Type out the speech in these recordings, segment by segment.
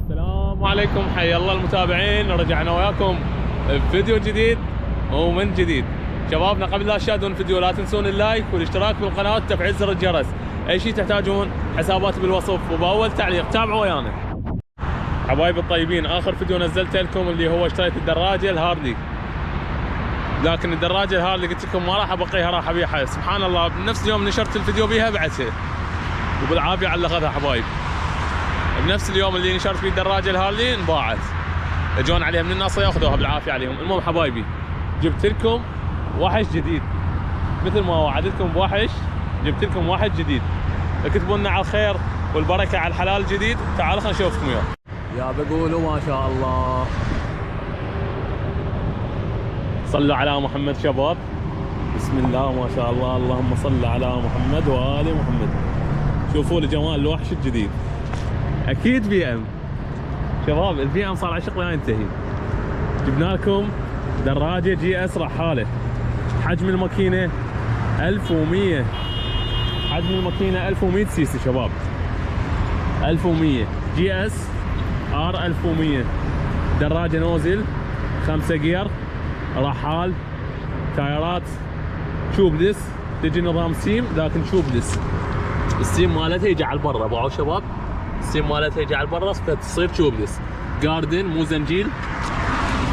السلام عليكم، حيا الله المتابعين. رجعنا وياكم بفيديو جديد ومن جديد. شبابنا قبل لا تشاهدون الفيديو لا تنسون اللايك والاشتراك بالقناه وتفعيل زر الجرس. اي شيء تحتاجون حساباتي بالوصف وباول تعليق. تابعوا ويانا حبايبي الطيبين. اخر فيديو نزلته لكم اللي هو اشتريت الدراجه الهاردي، لكن الدراجه الهاردي قلت لكم ما راح ابقيها، راح ابيعها. سبحان الله بنفس اليوم نشرت الفيديو بيها بعتها وبالعافيه علقتها حبايب. بنفس اليوم اللي نشرت فيه الدراجه الهاردي انباعت، اجون عليها من الناصيه ياخذوها بالعافيه عليهم. المهم حبايبي جبت لكم وحش جديد، مثل ما وعدتكم بوحش جبت لكم واحد جديد. اكتبوا لنا على الخير والبركه على الحلال الجديد. تعالوا خلينا نشوفكم اياه. يا بقولوا ما شاء الله، صلوا على محمد شباب. بسم الله ما شاء الله، اللهم صل على محمد وآل محمد. شوفوا لي جمال الوحش الجديد. اكيد بي ام شباب، البي ام صار عشق لا ينتهي. جبنا لكم دراجه جي اس رحاله، حجم الماكينه 1100، حجم الماكينه 1100 سي سي شباب، 1100 جي اس ار 1100. دراجه نوزل 5 جير رحال، تايرات تشوبلس، تجي نظام سيم لكن تشوبلس. السيم مالتها يجي على البرة باعوا شباب، السيم مالتها يجي على البرة فتصير تشوبلس. جاردن مو زنجيل،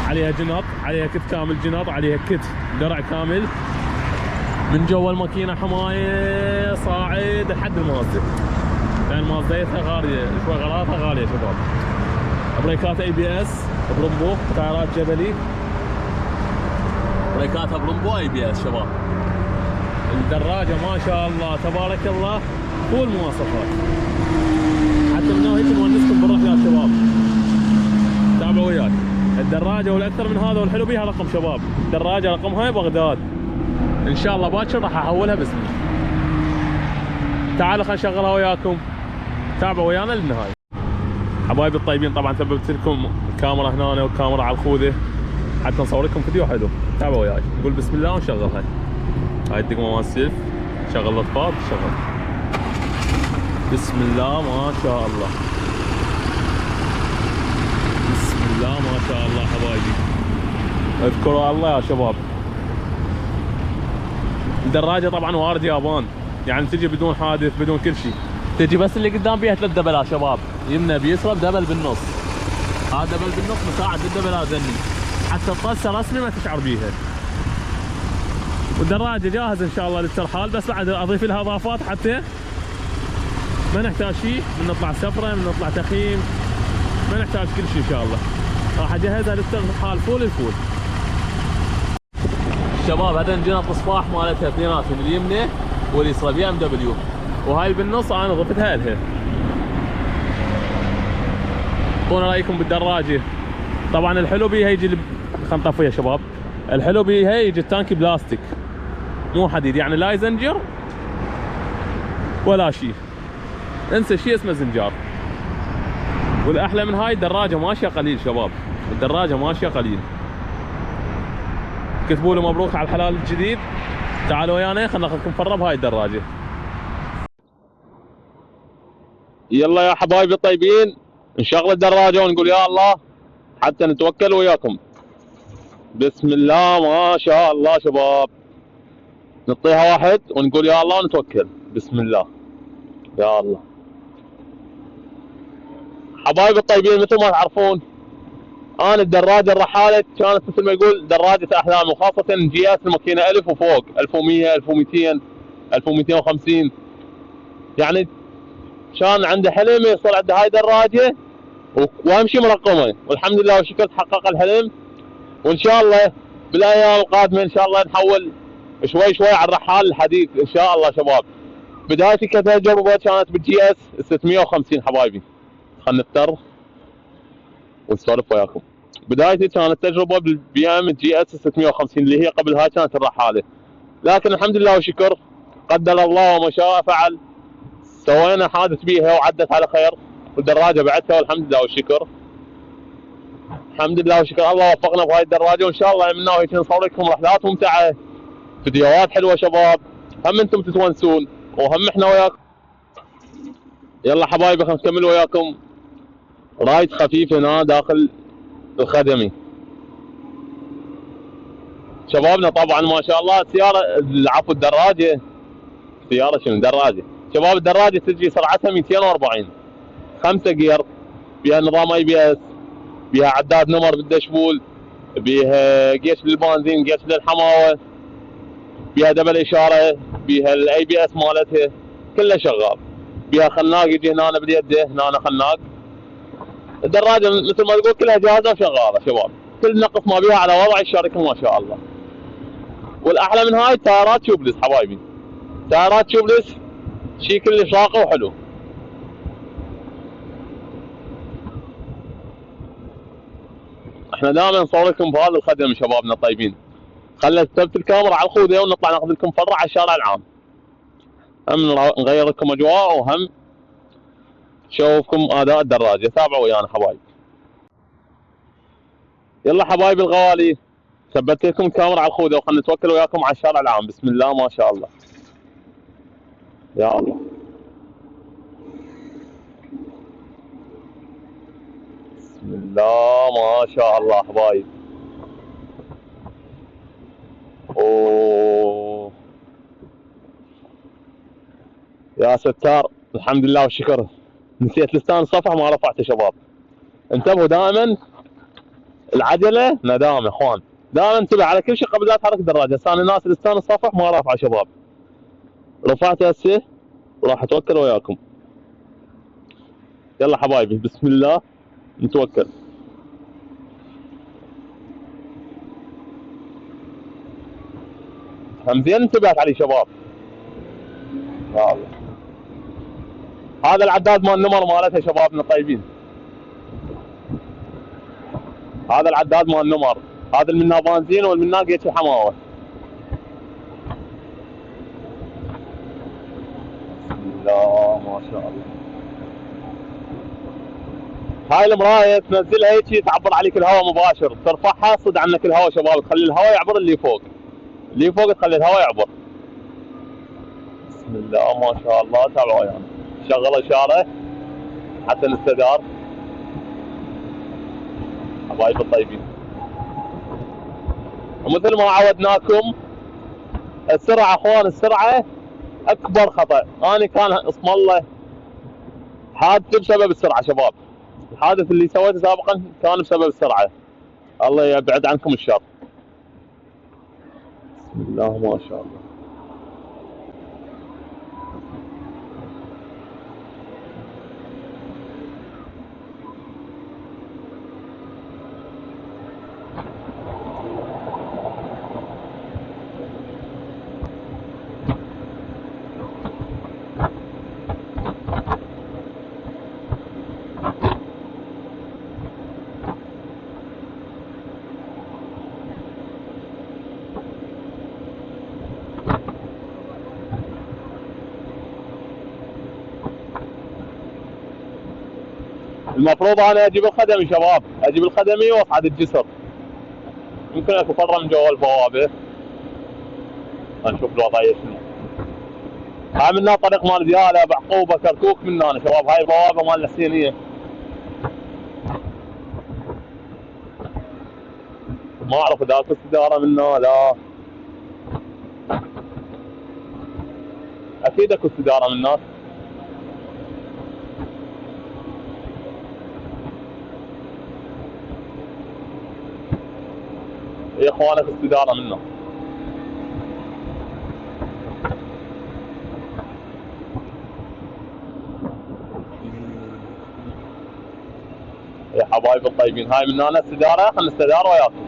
عليها جنط، عليها كت كامل جنط، عليها كت درع كامل. من جوا الماكينه حمايه صاعد لحد المازدا، لان مازدتها غاليه شوي، غلاتها غاليه شباب. بريكات اي بي اس برمبو، تايرات جبلي، بريكاتها برمبو اي بي اس شباب. الدراجه ما شاء الله تبارك الله فول مواصفات، حتى من هيك نونسكم بالرحلات شباب. تابعوا وياي الدراجه، والاكثر من هذا والحلو بيها رقم شباب. الدراجه رقمها بغداد، ان شاء الله باكر راح احولها باسمي. تعالوا خلينا نشغلها وياكم، تابعوا ويانا للنهايه حبايبي الطيبين. طبعا ثبت لكم الكاميرا هنا والكاميرا على الخوذه حتى نصور لكم فيديو حلو. تابعوا وياي، نقول بسم الله ونشغلها. هاي الدقمه مال السيف، شغل الاطفال شغل. بسم الله ما شاء الله، بسم الله ما شاء الله حبايبي. اذكروا الله يا شباب. الدراجه طبعا وارد يابان، يعني تجي بدون حادث بدون كل شيء. تجي بس اللي قدام بيها 3 دبلات شباب، يمنى بيسرى دبل بالنص. هذا دبل بالنص مساعد بالدبلات ذني، حتى الطسه رسمي ما تشعر بيها. والدراجه جاهزه ان شاء الله للترحال، بس بعد اضيف لها اضافات حتى ما نحتاج شيء من نطلع سفره، من نطلع تخييم، ما نحتاج كل شيء ان شاء الله. راح اجهزها للترحال فول الفول شباب. هذا جنط الصفاح مالتها اثنيناتهم، اليمنى واليسرى بي ام دبليو، وهاي بالنص انا ضفتها لها. اعطونا رايكم بالدراجه. طبعا الحلو بيها يجي خلينا نطفيها يا شباب. الحلو بيها يجي التانكي بلاستيك مو حديد، يعني لا يزنجر ولا شيء، انسى شيء اسمه زنجار. والاحلى من هاي الدراجه ماشيه قليل شباب، الدراجه ماشيه قليل. كتبوا له مبروك على الحلال الجديد. تعالوا ويانا خلينا ناخذكم فره بهاي الدراجه. يلا يا حبايبي الطيبين، نشغل الدراجه ونقول يا الله حتى نتوكل وياكم. بسم الله ما شاء الله شباب. نعطيها واحد ونقول يا الله ونتوكل. بسم الله يا الله. حبايبي الطيبين مثل ما تعرفون انا الدراجه الرحاله كانت مثل ما يقول دراجه احلام، وخاصه جي اس الماكينه 1000 وفوق، 1100 1200 1250. يعني كان عندي حلم يصير عندي هاي دراجه وامشي مرقمه، والحمد لله والشكر تحقق الحلم. وان شاء الله بالايام القادمه ان شاء الله نحول شوي شوي على الرحال الحديث ان شاء الله شباب. بدايتي كتجربه كانت بالجي اس 650 حبايبي. خلينا نفتر ونسولف وياكم. بدايتي كانت تجربه بالبي ام جي اس 650 اللي هي قبل هاي كانت الرحاله، لكن الحمد لله والشكر قدر الله وما شاء فعل، سوينا حادث بيها وعدت على خير، والدراجه بعتها والحمد لله والشكر. الحمد لله والشكر الله وفقنا بهاي الدراجه، وان شاء الله منا هيك نصور لكم رحلات ممتعه، فيديوهات حلوه شباب، هم انتم تتونسون وهم احنا وياكم. يلا حبايبي خلينا نكمل وياكم رايد خفيف هنا داخل الخدمي. شبابنا طبعا ما شاء الله السياره، العفو الدراجه، سياره شنو دراجه، شباب الدراجه تجي سرعتها 240، 5 جير، بها نظام اي بي اس، بها عداد نمر بالدشبول، بها قيش للبنزين، قيش للحماوه، بها دبل اشاره، بها الاي بي اس مالتها كله شغال، بها خناق يجي هنا باليد، هنا خناق. الدراجه مثل ما تقول كلها جاهزه وشغاله شباب، كل نقص ما بيها على وضع الشركه ما شاء الله. والاحلى من هاي تايرات تيوبلس حبايبي، تايرات تيوبلس شيء كلش راقي وحلو. احنا دائما نصور لكم بهذا الخدم شبابنا الطيبين. خلنا نثبت الكاميرا على الخوذه ونطلع ناخذ لكم فره على الشارع العام، هم نغير لكم اجواء وهم نشوفكم اداء الدراجه. تابعوا ويانا حبايب. يلا حبايبي الغوالي، ثبت لكم الكاميرا على الخوذه وخلنا نتوكل وياكم على الشارع العام. بسم الله ما شاء الله، يا الله. بسم الله ما شاء الله حبايب. اوه يا ستار، الحمد لله والشكر. نسيت لسان الصفح ما رفعته شباب. انتبهوا دائما، العجله ندامه اخوان، دائما انتبه على كل شيء قبل لا تحرك الدراجه. هسه انا ناس لسان الصفح ما رافعه شباب، رفعته هسه وراح اتوكل وياكم. يلا حبايبي بسم الله نتوكل. هم زين انتبهت علي شباب. يا الله، هذا العداد مال النمر مالتها شبابنا الطيبين، هذا العداد مال النمر، هذا اللي منه بنزين والمنه قيتش حماوه. بسم الله ما شاء الله. هاي المرايه تنزلها هيك تعبر عليك الهواء مباشر، ترفعها تصد عنك الهواء شباب، تخلي الهواء يعبر اللي فوق، اللي فوق تخلي الهواء يعبر. بسم الله ما شاء الله. تابعوا ويانا، شغل اشاره حتى نستدار حبايب الطيبين. ومثل ما عودناكم السرعه اخوان، السرعه اكبر خطا. انا كان اسم الله حادث بسبب السرعه شباب، الحادث اللي سويته سابقا كان بسبب السرعه، الله يبعد عنكم الشر. بسم الله ما شاء الله. المفروض انا اجيب الخدمي شباب، اجيب الخدمي واصعد الجسر، يمكن اكو فره من جوا البوابه. نشوف الوضعيه شنو. هاي منا طريق مال زياله بعقوبه كركوك منا أنا شباب، هاي البوابه مال الحسينيه. ما اعرف اذا اكو استداره منا لا، اكيد اكو استداره من الناس. يا اخوانك استداره منا. يا حبايب الطيبين، هاي من هنا استداره، خلينا نستدار وياكم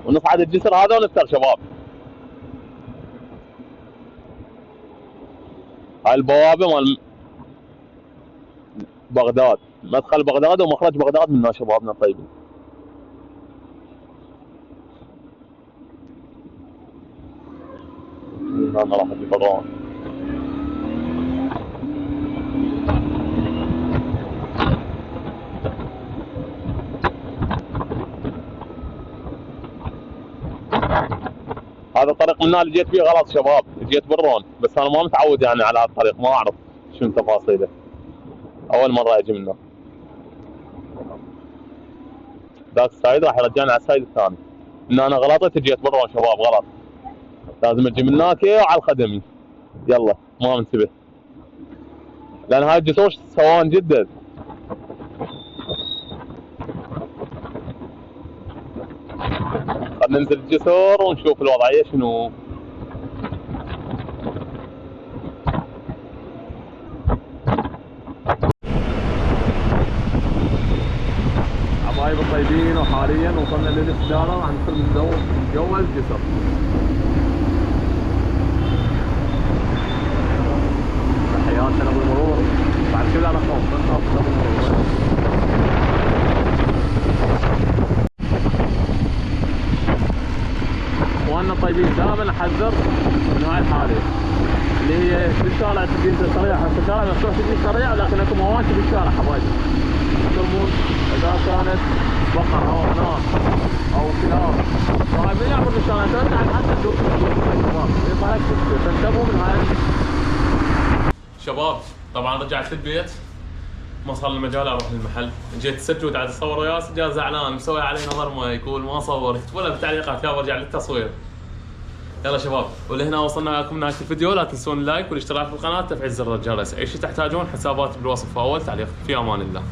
ونصعد الجسر هذا ونفتر شباب. هاي البوابه مال بغداد، مدخل بغداد ومخرج بغداد منا شبابنا الطيبين. انا راح اجيب الروان. هذا الطريق من اللي جيت فيه غلط شباب، جيت بالرون، بس انا ما متعود يعني على هذا الطريق، ما اعرف شنو تفاصيله. اول مره اجي منه. ذاك السايد راح يرجعني على السايد الثاني. ان انا غلطت جيت برا شباب غلط. لازم اجي من هناك على الخدمي. يلا ما منتبه. لان هاي الجسور سواء جدا. خلينا ننزل الجسور ونشوف الوضعيه شنو. حبايب الطيبين، وحاليا وصلنا للاستداره راح ندخل من جوا الجسر. تحياتنا بالمرور بعد كل على خوف ما نخاف بالمرور. اخواننا الطيبين دائما احذر من هاي الحاله اللي هي في الشارع تجي انت سريع، حتى الشارع مفتوح تجي سريع لكن اكو مواكب في الشارع حبايبي. ترمون اذا كانت بقر او نار او كلاب صاحبين يعبر في الشارع ترجع حتى تدور فانتبهوا من هاي. شباب طبعا رجعت البيت ما صار لي مجال اروح للمحل، جيت اسجل قاعد اصور وياه سجل زعلان مسوي علي نظر ما يقول ما صورت ولا بالتعليقات يا برجع للتصوير. يلا شباب ولهنا وصلنا لكم نهايه الفيديو، لا تنسون اللايك والاشتراك في القناه وتفعيل زر الجرس. اي شيء تحتاجون حسابات بالوصف اول تعليق. في امان الله.